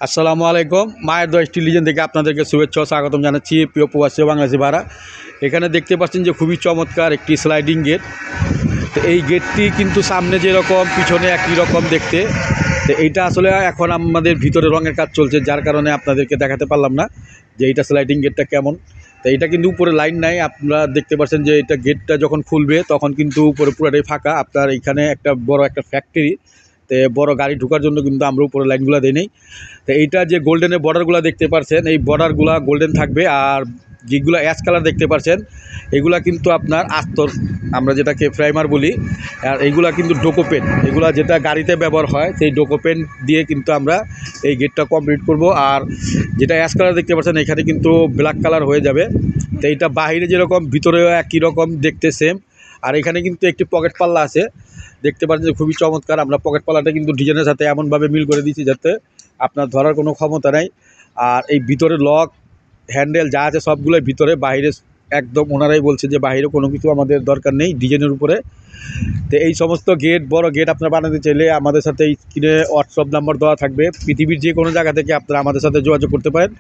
আসসালামু আলাইকুম। মায়ের দোয়া স্টিল লিজেন্ড থেকে আপনাদেরকে শুভেচ্ছা ও স্বাগতম জানাচ্ছি। প্রিয় প্রবাসী বাংলাদেশি ভাড়া, এখানে দেখতে পাচ্ছেন যে খুবই চমৎকার একটি স্লাইডিং গেট। তো এই গেটটি কিন্তু সামনে যেরকম পিছনে একই রকম দেখতে। তো এইটা আসলে এখন আমাদের ভিতরে রঙের কাজ চলছে, যার কারণে আপনাদেরকে দেখাতে পারলাম না যে এইটা স্লাইডিং গেটটা কেমন। তো এইটা কিন্তু উপরে লাইন নাই, আপনারা দেখতে পাচ্ছেন যে এটা গেটটা যখন খুলবে তখন কিন্তু উপরে পুরোটাই ফাঁকা। আপনার এখানে একটা বড় একটা ফ্যাক্টরি, তো বড় গাড়ি ঢোকার জন্য কিন্তু আমরা উপরে লাইনগুলো দিই নেই। তো এইটা যে গোল্ডেনের বর্ডারগুলো দেখতে পাচ্ছেন, এই বর্ডারগুলো গোল্ডেন থাকবে। আর যেগুলো অ্যাশ কালার দেখতে পাচ্ছেন এগুলা কিন্তু আপনার আস্তর, আমরা যেটাকে প্রাইমার বলি। আর এইগুলা কিন্তু ডোকোপেন, এগুলা যেটা গাড়িতে ব্যবহার হয় সেই ডোকোপেন দিয়ে কিন্তু আমরা এই গেটটা কমপ্লিট করব। আর যেটা অ্যাশ কালার দেখতে পাচ্ছেন এখানে কিন্তু ব্ল্যাক কালার হয়ে যাবে। তো এইটা বাহিরে যেরকম ভিতরেও একই রকম দেখতে সেম। আর এখানে কিন্তু একটি পকেট পাল্লা আছে, দেখতে পাচ্ছেন যে খুবই চমৎকার। আমরা পকেট পাল্লাটা কিন্তু ডিজাইনের সাথে এমনভাবে মিল করে দিচ্ছি যাতে আপনার ধরার কোনো ক্ষমতা নাই। আর এই ভিতরে লক হ্যান্ডেল যা আছে সবগুলোই ভিতরে, বাইরে একদম ওনারাই বলছে যে বাইরে কোনো কিছু আমাদের দরকার নেই ডিজাইনের উপরে। তো এই সমস্ত গেট, বড় গেট আপনারা বানাতে চাইলে আমাদের সাথে স্ক্রিনে হোয়াটসঅ্যাপ নাম্বার দেওয়া থাকবে। পৃথিবীর যে কোনো জায়গা থেকে আপনারা আমাদের সাথে যোগাযোগ করতে পারেন।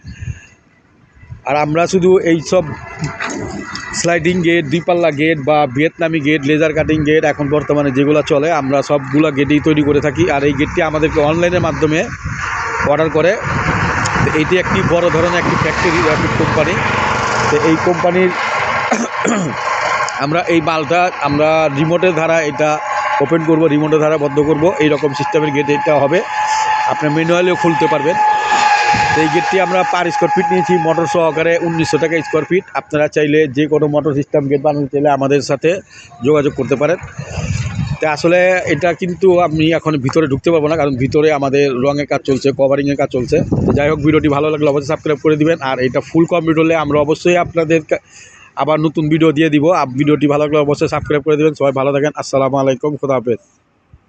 আর আমরা শুধু এই সব স্লাইডিং গেট, দুইপাল্লা গেট বা ভিয়েতনামি গেট, লেজার কাটিং গেট এখন বর্তমানে যেগুলো চলে আমরা সবগুলো গেটেই তৈরি করে থাকি। আর এই গেটটি আমাদেরকে অনলাইনের মাধ্যমে অর্ডার করে। এইটি একটি বড় ধরনের একটি ফ্যাক্টরি, র্যাপিড কোম্পানি। তো এই কোম্পানির আমরা এই মালটা আমরা রিমোটের দ্বারা এটা ওপেন করব, রিমোটের দ্বারা বন্ধ করব, এইরকম সিস্টেমের গেট এটা হবে। আপনি ম্যানুয়ালিও খুলতে পারবেন। তো এই গেটটি আমরা পার স্কোয়ার ফিট নিয়েছি মোটর সহকারে 1900 টাকা স্কোয়ার ফিট। আপনারা চাইলে যে কোনো মোটর সিস্টেম গেট বানাতে চাইলে আমাদের সাথে যোগাযোগ করতে পারেন। তো আসলে এটা কিন্তু আমি এখন ভিতরে ঢুকতে পারবো না, কারণ ভিতরে আমাদের রঙের কাজ চলছে, কভারিংয়ের কাজ চলছে। তো যাই হোক, ভিডিওটি ভালো লাগলে অবশ্যই সাবস্ক্রাইব করে দিবেন। আর এটা ফুল কমপ্লিট হলে আমরা অবশ্যই আপনাদের আবার নতুন ভিডিও দিয়ে দিব। ভিডিওটি ভালো লাগলে অবশ্যই সাবস্ক্রাইব করে দেবেন। সবাই ভালো থাকেন। আসসালামু আলাইকুম, খুদা হাফেজ।